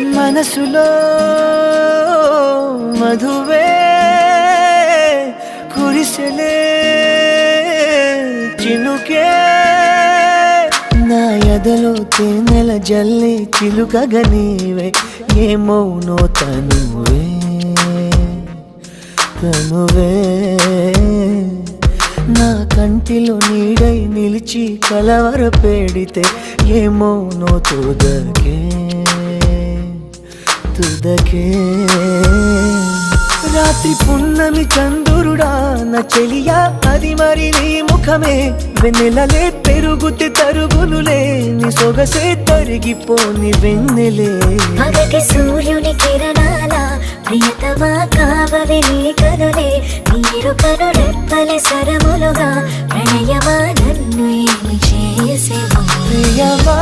మనసులో మధువే కురిసెలే చినుకే నా ఎదలో తేనెల జల్లి చిలుకగా నీవే ఏమౌనో తనువే తనువే నా కంటిలో నీడై నిలిచి కలవర పెడితే ఏమౌనో తుదకే తుదకే రాత్రి పున్నమి చంద్రుడా నా చెలియా అది మరి నీ ముఖమే వెన్నెలలే పెరుగుతే తరుగులులే నీ సొగసే తరిగిపోని వెన్నెలే పగటి సూర్యుని కిరణాల ప్రియతమా కావవి నీ కనులే నీరు కను రెప్పలే సరములుగా ప్రణయమా నన్ను ఏమి చేసేవో ప్రియమా